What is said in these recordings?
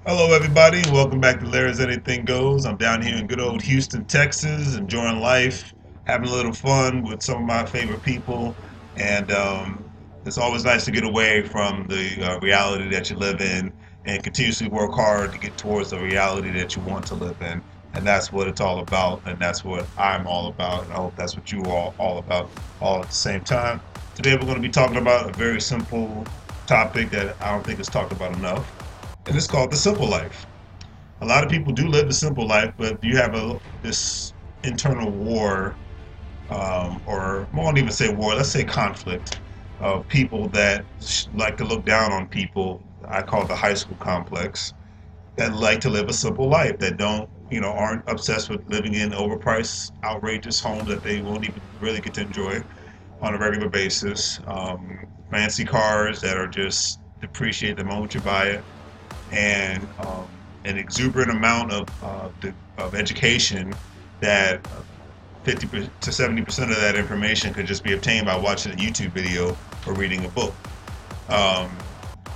Hello, everybody. Welcome back to Larry's Anything Goes. I'm down here in good old Houston, Texas, enjoying life, having a little fun with some of my favorite people. And it's always nice to get away from the reality that you live in and continuously work hard to get towards the reality that you want to live in. And that's what it's all about. And that's what I'm all about. And I hope that's what you are all about, all at the same time. Today, we're going to be talking about a very simple topic that I don't think is talked about enough, and it's called the simple life. A lot of people do live the simple life, but you have this internal war, or I won't even say war, let's say conflict of people that like to look down on people. I call it the high school complex, that like to live a simple life, that don't, aren't obsessed with living in overpriced, outrageous homes that they won't even really get to enjoy on a regular basis. Fancy cars that are just depreciate the moment you buy it, and an exuberant amount of education that 50 to 70% of that information could just be obtained by watching a YouTube video or reading a book. Um,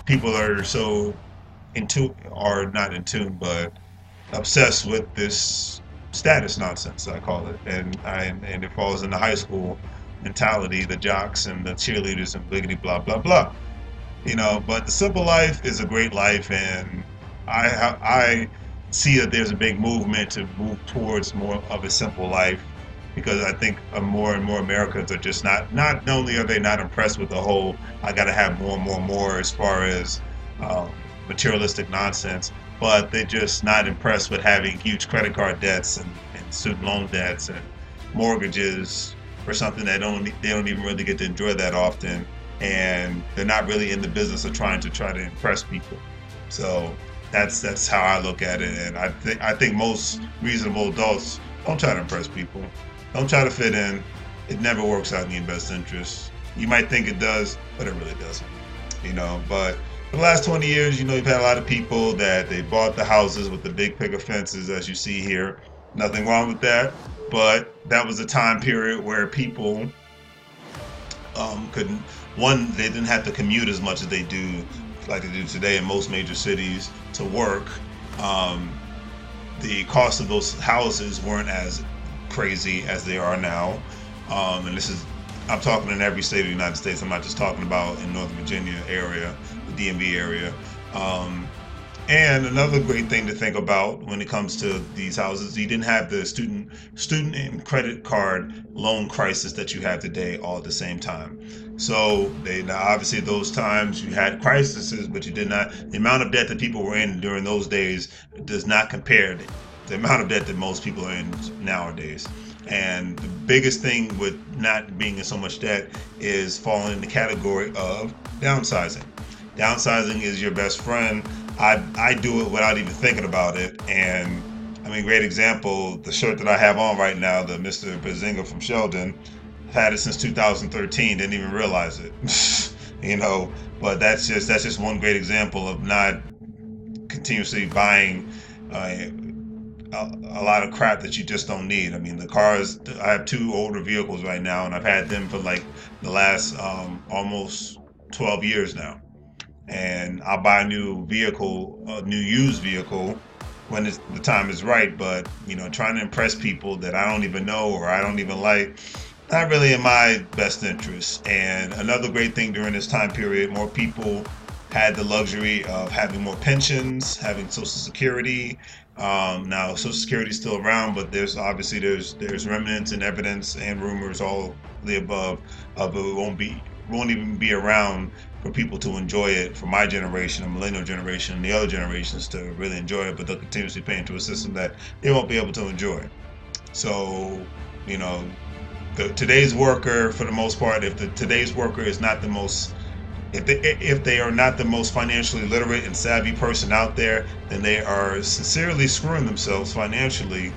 People are so in tune, or not in tune, but obsessed with this status nonsense, I call it, and it falls into high school mentality, the jocks and the cheerleaders and biggity blah blah blah. But the simple life is a great life, and I see that there's a big movement to move towards more of a simple life, because I think more and more Americans are just not only are they not impressed with the whole I got to have more and more and more as far as materialistic nonsense, but they're just not impressed with having huge credit card debts and student loan debts and mortgages for something that they don't even really get to enjoy that often, and they're not really in the business of try to impress people. So that's how I look at it, and I think most reasonable adults don't try to impress people, don't try to fit in. It never works out in your best interest. You might think it does, but it really doesn't. But for the last 20 years, you've had a lot of people that they bought the houses with the big picket fences, as you see here. Nothing wrong with that, but that was a time period where people couldn't, one, they didn't have to commute as much as they do, like they do today in most major cities, to work. um, the cost of those houses weren't as crazy as they are now. And this is, I'm talking in every state of the United States. I'm not just talking about in Northern Virginia area, the DMV area. Um, and another great thing to think about when it comes to these houses, you didn't have the student and credit card loan crisis that you have today all at the same time. So they, now obviously those times you had crises, but you did not. The amount of debt that people were in during those days does not compare to the amount of debt that most people are in nowadays. And the biggest thing with not being in so much debt is falling in the category of downsizing. Downsizing is your best friend. I do it without even thinking about it. And I mean, great example, the shirt that I have on right now, the Mr. Bazinga from Sheldon, had it since 2013, didn't even realize it. you know, but that's just one great example of not continuously buying uh, a lot of crap that you just don't need. I mean, the cars, I have two older vehicles right now, and I've had them for like the last almost 12 years now. And I'll buy a new vehicle, a new used vehicle when the time is right. But, trying to impress people that I don't even know or I don't even like, not really in my best interest. And another great thing during this time period, more people had the luxury of having more pensions, having Social Security. Now Social Security is still around, but there's remnants and evidence and rumors, all the above, of it won't even be around for people to enjoy it, for my generation, the millennial generation, and the other generations to really enjoy it, but they'll continuously pay into a system that they won't be able to enjoy. So, you know, today's worker, for the most part, if today's worker is not the most, if they are not the most financially literate and savvy person out there, then they are sincerely screwing themselves financially.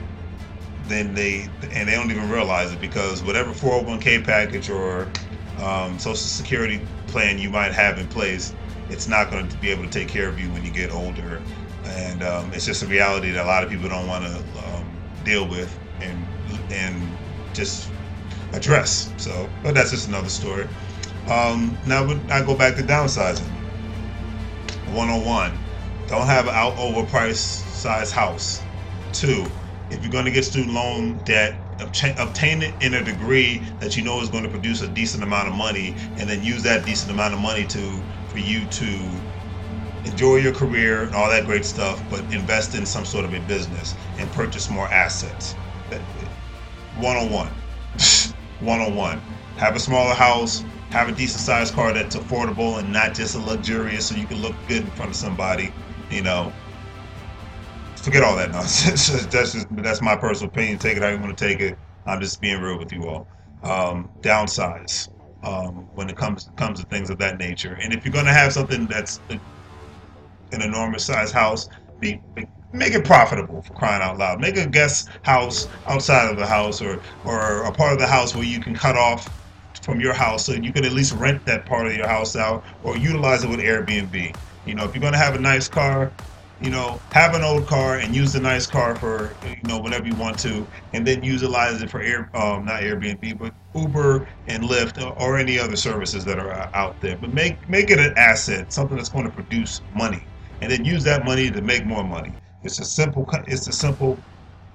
And they don't even realize it, because whatever 401k package or Social Security plan you might have in place, it's not going to be able to take care of you when you get older. And it's just a reality that a lot of people don't want to deal with and just address. So, but that's just another story. Now I go back to downsizing 101. Don't have an out overpriced size house. Two, if you're going to get student loan debt, obtain it in a degree that you know is going to produce a decent amount of money, and then use that decent amount of money for you to enjoy your career and all that great stuff, but invest in some sort of a business and purchase more assets. 101. 101. Have a smaller house, have a decent sized car that's affordable and not just a luxurious so you can look good in front of somebody. You know, forget all that nonsense. That's my personal opinion. Take it how you want to take it. I'm just being real with you all. Downsize when it comes to things of that nature. And if you're going to have something that's an enormous size house, make it profitable, for crying out loud. Make a guest house outside of the house, or a part of the house where you can cut off from your house so you can at least rent that part of your house out or utilize it with Airbnb. You know, if you're going to have a nice car, you know, have an old car and use the nice car for, you know, whenever you want to, and then utilize it for not Airbnb, but Uber and Lyft, or any other services that are out there. But make it an asset, something that's going to produce money, and then use that money to make more money. It's a simple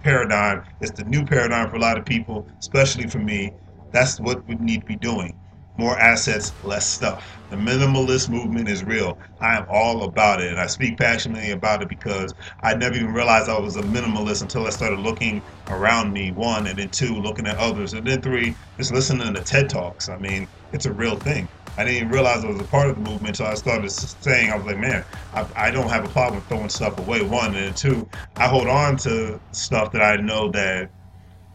paradigm. It's the new paradigm for a lot of people, especially for me. That's what we need to be doing. More assets, less stuff. The minimalist movement is real. I am all about it, and I speak passionately about it because I never even realized I was a minimalist until I started looking around me, one, and then two, looking at others, and then three, just listening to TED Talks. I mean, it's a real thing. I didn't even realize I was a part of the movement until I started saying, I was like, man, I don't have a problem with throwing stuff away, one, and then two, I hold on to stuff that I know that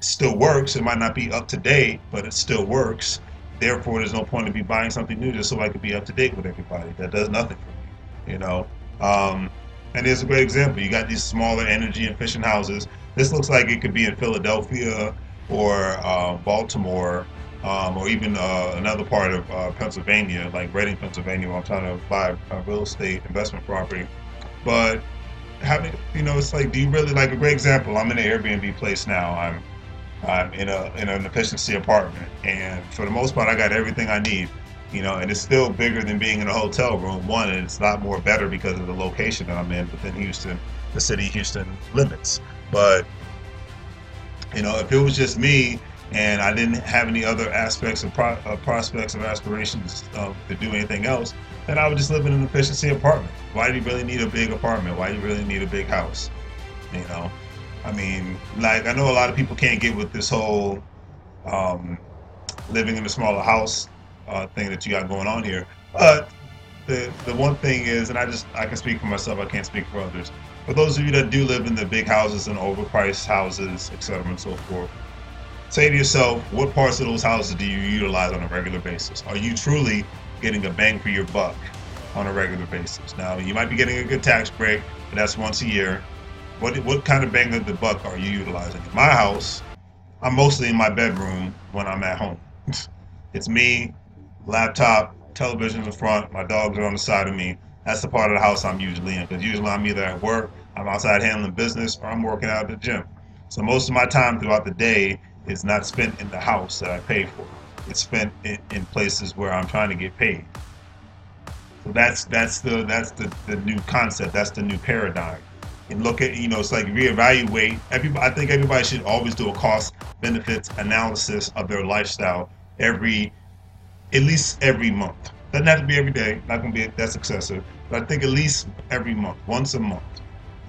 still works. It might not be up to date, but it still works. Therefore, there's no point in me buying something new just so I could be up to date with everybody. That does nothing for me, you know. And there's a great example. You got these smaller, energy efficient houses. This looks like it could be in Philadelphia or Baltimore, or even another part of Pennsylvania, like Reading, Pennsylvania, where I'm trying to buy a real estate investment property. But having, you know, it's like, do you really, like a great example? I'm in an Airbnb place now. I'm in an efficiency apartment, and for the most part, I got everything I need, you know, and it's still bigger than being in a hotel room. One, and it's a lot more better because of the location that I'm in within Houston, the city Houston limits. But, you know, if it was just me and I didn't have any other aspects of prospects or aspirations to do anything else, then I would just live in an efficiency apartment. Why do you really need a big apartment? Why do you really need a big house? You know? I mean, like, I know a lot of people can't get with this whole living in a smaller house thing that you got going on here. But the one thing is, and I can speak for myself, I can't speak for others. For those of you that do live in the big houses and overpriced houses, etc. and so forth, say to yourself, what parts of those houses do you utilize on a regular basis? Are you truly getting a bang for your buck on a regular basis? Now, you might be getting a good tax break, but that's once a year. What kind of bang of the buck are you utilizing? In my house, I'm mostly in my bedroom when I'm at home. It's me, laptop, television in the front, my dogs are on the side of me. That's the part of the house I'm usually in, because usually I'm either at work, I'm outside handling business, or I'm working out at the gym. So most of my time throughout the day is not spent in the house that I pay for. It's spent in places where I'm trying to get paid. So that's the new concept. That's the new paradigm. And look at, you know, it's like reevaluate. I think everybody should always do a cost benefits analysis of their lifestyle at least every month. Doesn't have to be every day. Not gonna be, that's excessive. But I think at least every month, once a month.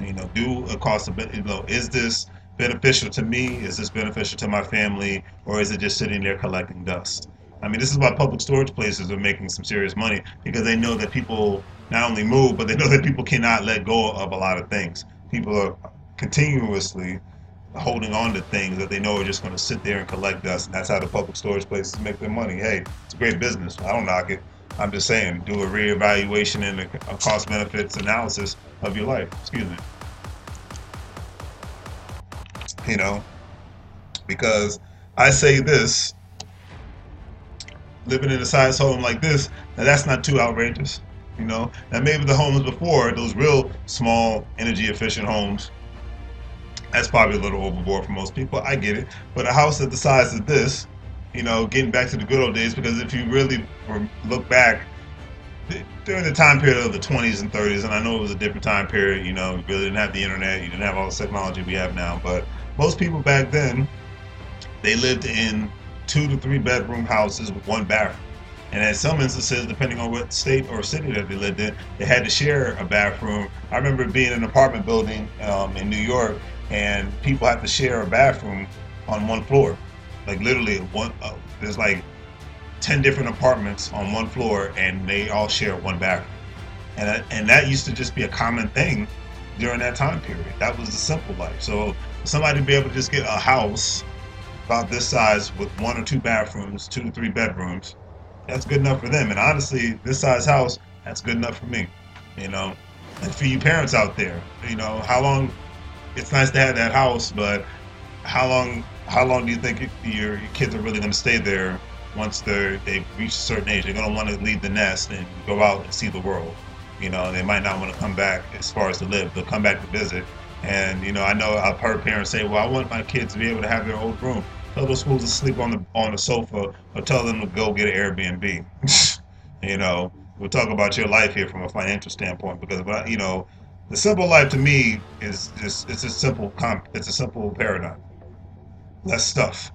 You know, do a cost of, you know, is this beneficial to me? Is this beneficial to my family? Or is it just sitting there collecting dust? I mean, this is why public storage places are making some serious money, because they know that people not only move, but they know that people cannot let go of a lot of things. People are continuously holding on to things that they know are just going to sit there and collect dust, and that's how the public storage places make their money. Hey, it's a great business. I don't knock it. I'm just saying, do a reevaluation and a cost benefits analysis of your life. Excuse me. You know, because I say this, living in a size home like this, now that's not too outrageous. You know, now maybe the homes before, those real small, energy efficient homes, that's probably a little overboard for most people. I get it. But a house at the size of this, you know, getting back to the good old days, because if you really look back, during the time period of the 20s and 30s, and I know it was a different time period. You know, you really didn't have the internet, you didn't have all the technology we have now. But most people back then, they lived in 2 to 3 bedroom houses with one bathroom. And in some instances, depending on what state or city that they lived in, they had to share a bathroom. I remember being in an apartment building in New York, and people had to share a bathroom on one floor. Like literally, there's like 10 different apartments on one floor, and they all share one bathroom. And that used to just be a common thing during that time period. That was the simple life. So for somebody to be able to just get a house about this size with 1 or 2 bathrooms, 2 to 3 bedrooms, that's good enough for them. And honestly, this size house, that's good enough for me. You know, and for you parents out there, you know, how long? It's nice to have that house, but how long do you think your kids are really going to stay there once they've reached a certain age? They're going to want to leave the nest and go out and see the world. You know, they might not want to come back as far as to live. They'll come back to visit. And you know, I know I've heard parents say, "Well, I want my kids to be able to have their own room." Tell those fools to sleep on the sofa, or tell them to go get an Airbnb. You know, we'll talk about your life here from a financial standpoint, because you know, the simple life to me is just it's a simple paradigm. Less stuff.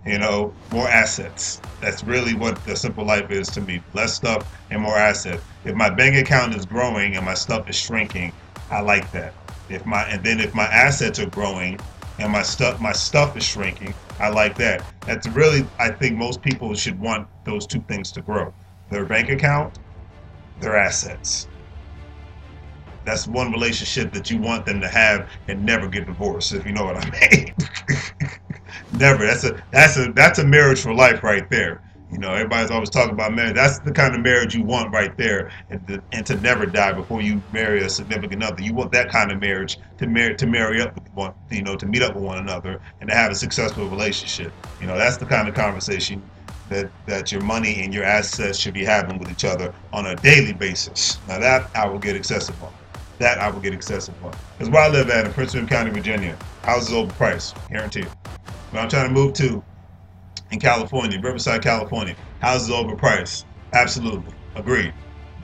You know, more assets. That's really what the simple life is to me. Less stuff and more assets. If my bank account is growing and my stuff is shrinking, I like that. If my assets are growing and my stuff is shrinking, I like that. That's really, I think most people should want those two things to grow. Their bank account, their assets. That's one relationship that you want them to have and never get divorced, if you know what I mean. Never. That's a marriage for life right there. You know, everybody's always talking about marriage. That's the kind of marriage you want right there, and to never die before you marry a significant other. You want that kind of marriage to marry up with one, you know, to meet up with one another and to have a successful relationship. You know, that's the kind of conversation that your money and your assets should be having with each other on a daily basis. Now that I will get excessive on. That I will get excessive on. Because where I live at in Prince William County, Virginia, houses overpriced, guaranteed. But I'm trying to move to in California, Riverside, California, houses overpriced. Absolutely, agreed.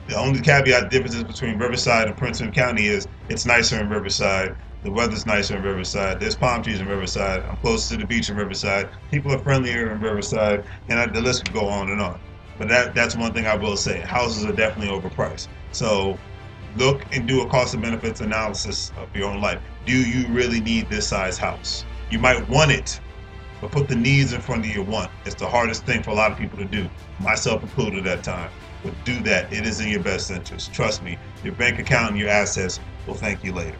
The only caveat differences between Riverside and Prince William County is it's nicer in Riverside. The weather's nicer in Riverside. There's palm trees in Riverside. I'm closer to the beach in Riverside. People are friendlier in Riverside, and the list could go on and on. But that's one thing I will say. Houses are definitely overpriced. So look and do a cost and benefits analysis of your own life. Do you really need this size house? You might want it, but put the needs in front of your want. It's the hardest thing for a lot of people to do, myself included at time. But do that. It is in your best interest. Trust me. Your bank account and your assets will thank you later.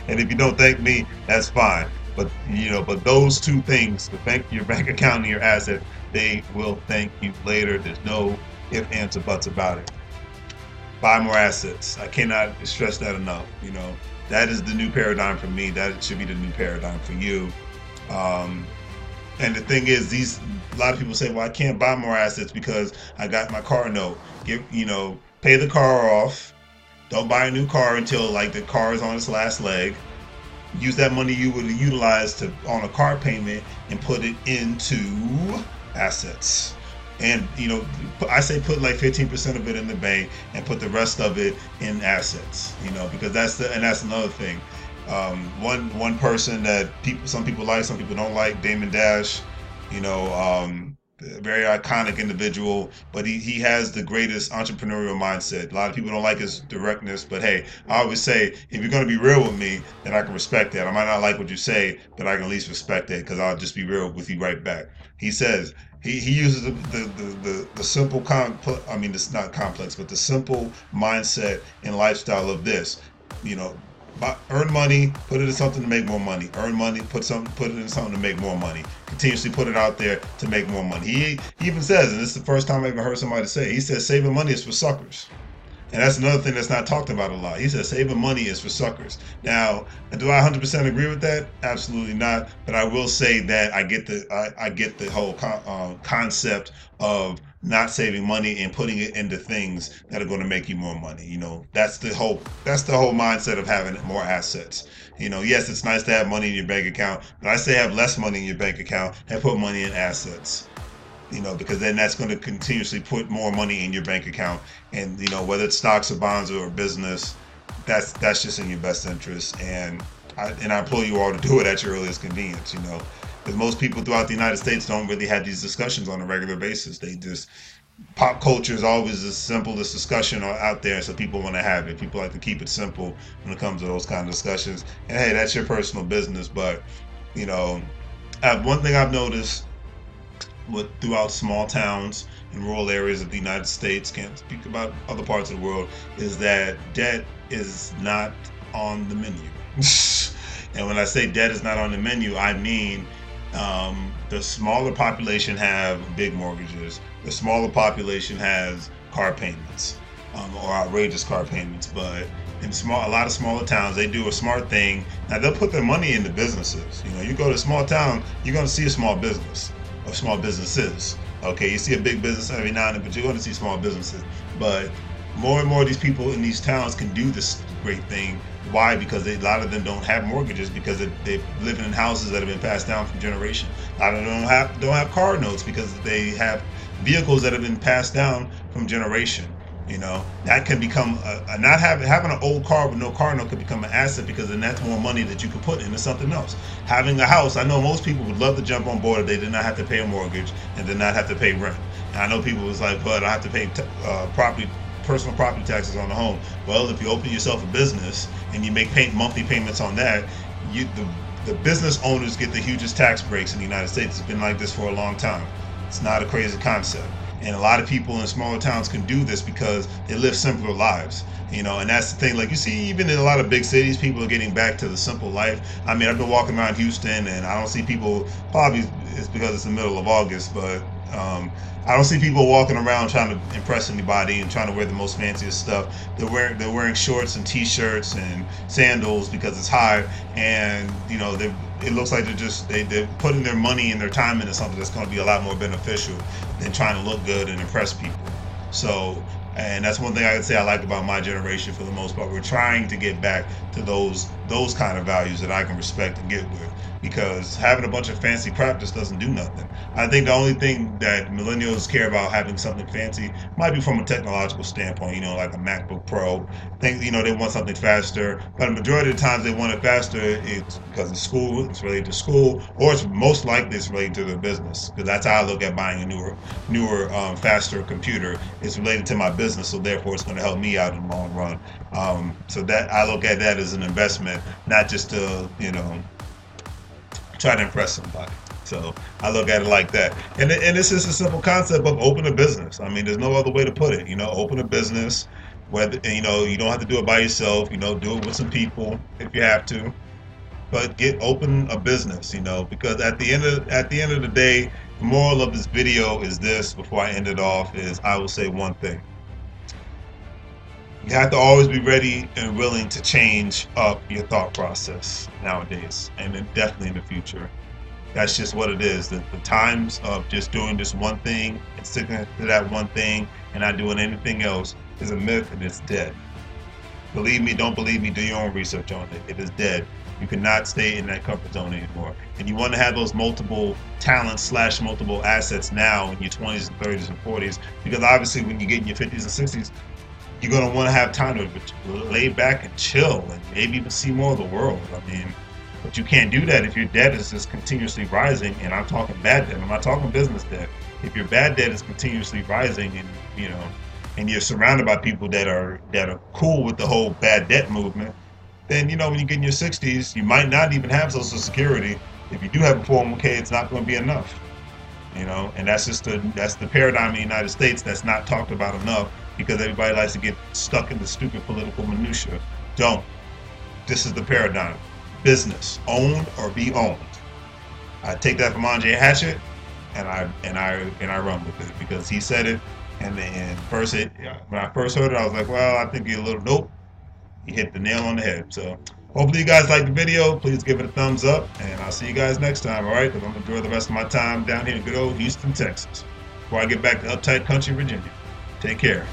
And if you don't thank me, that's fine. But you know, but those two things, your bank account and your assets, they will thank you later. There's no ifs, ands, or buts about it. Buy more assets. I cannot stress that enough. You know, that is the new paradigm for me. That should be the new paradigm for you. And the thing is, a lot of people say, well, I can't buy more assets because I got my car note. Pay the car off. Don't buy a new car until like the car is on its last leg. Use that money you would utilize on a car payment and put it into assets. And I say put like 15% of it in the bank and put the rest of it in assets. Because that's another thing. One person that some people like, some people don't like, Damon Dash. Very iconic individual, but he has the greatest entrepreneurial mindset. A lot of people don't like his directness, but hey, I always say, if you're going to be real with me, then I can respect that. I might not like what you say, but I can at least respect it because I'll just be real with you right back. He says he uses the simple it's not complex, but the simple mindset and lifestyle of this. Earn money, put it in something to make more money. Earn money, put it in something to make more money. Continuously put it out there to make more money. He even says, and this is the first time I ever heard somebody say, he says saving money is for suckers. And that's another thing that's not talked about a lot. He says saving money is for suckers. Now, do I 100% agree with that? Absolutely not. But I will say that I get the whole concept of not saving money and putting it into things that are going to make you more money. That's the whole mindset of having more assets. Yes, it's nice to have money in your bank account, but I say have less money in your bank account and put money in assets. because then that's going to continuously put more money in your bank account. And whether it's stocks or bonds or business, that's just in your best interest. And I implore you all to do it at your earliest convenience. Because most people throughout the United States don't really have these discussions on a regular basis. They just pop culture is always the simplest discussion out there, so people want to have it. People like to keep it simple when it comes to those kind of discussions. And hey, that's your personal business, but one thing I've noticed throughout small towns and rural areas of the United States, can't speak about other parts of the world, is that debt is not on the menu. And when I say debt is not on the menu, I mean the smaller population have big mortgages. The smaller population has car payments, or outrageous car payments. But in a lot of smaller towns, they do a smart thing. Now they'll put their money into businesses. You go to a small town, you're going to see a small business or small businesses. Okay, you see a big business every now and then, but you're going to see small businesses. But more and more of these people in these towns can do this great thing. Why? Because a lot of them don't have mortgages, because they're living in houses that have been passed down from generation. A lot of them don't have car notes because they have vehicles that have been passed down from generation. That can become having an old car with no car note could become an asset, because then that's more money that you can put into something else. Having a house, I know most people would love to jump on board if they did not have to pay a mortgage and did not have to pay rent. And I know people was like, but I have to pay personal property taxes on the home. Well, if you open yourself a business and you make monthly payments on that, the business owners get the hugest tax breaks in the United States. It's been like this for a long time. It's not a crazy concept. And a lot of people in smaller towns can do this because they live simpler lives, and that's the thing. Like, you see, even in a lot of big cities, people are getting back to the simple life. I mean, I've been walking around Houston and I don't see people, probably it's because it's the middle of August, but I don't see people walking around trying to impress anybody and trying to wear the most fanciest stuff. They're wearing shorts and t-shirts and sandals because it's hot, and it looks like they're putting their money and their time into something that's going to be a lot more beneficial than trying to look good and impress people. So, and that's one thing I would say I like about my generation for the most part. We're trying to get back to those kind of values that I can respect and get with, because having a bunch of fancy crap just doesn't do nothing. I think the only thing that millennials care about having something fancy might be from a technological standpoint, like a MacBook Pro. They want something faster, but the majority of the times they want it faster, it's because of school, it's related to school, or it's most likely it's related to their business, because that's how I look at buying a newer, faster computer. It's related to my business, so therefore it's going to help me out in the long run. So that I look at that as an investment, not just to, try to impress somebody. So I look at it like that. And it's just a simple concept of open a business. I mean, there's no other way to put it. Open a business, whether, you don't have to do it by yourself, do it with some people if you have to, but open a business, because at the end of the day, the moral of this video is this, before I end it off, is I will say one thing. You have to always be ready and willing to change up your thought process nowadays, and then definitely in the future. That's just what it is. The times of just doing this one thing and sticking to that one thing and not doing anything else is a myth, and it's dead. Believe me, don't believe me, do your own research on it. It is dead. You cannot stay in that comfort zone anymore. And you want to have those multiple talents / multiple assets now in your 20s and 30s and 40s, because obviously when you get in your 50s and 60s, you're going to want to have time to lay back and chill and maybe even see more of the world. I mean, but you can't do that if your debt is just continuously rising. And I'm talking bad debt. I'm not talking business debt. If your bad debt is continuously rising, and and you're surrounded by people that are cool with the whole bad debt movement, then when you get in your 60s, you might not even have Social Security. If you do have a 401k, it's not going to be enough. And that's the paradigm in the United States that's not talked about enough, because everybody likes to get stuck in the stupid political minutia. Don't. This is the paradigm. Business, owned or be owned. I take that from Andre Hatchett, and I run with it, because he said it. And then when I first heard it, I was like, well, I think you're a little nope. He hit the nail on the head. So hopefully you guys like the video. Please give it a thumbs up, and I'll see you guys next time. All right, because I'm gonna enjoy the rest of my time down here in good old Houston, Texas, before I get back to uptight country Virginia. Take care.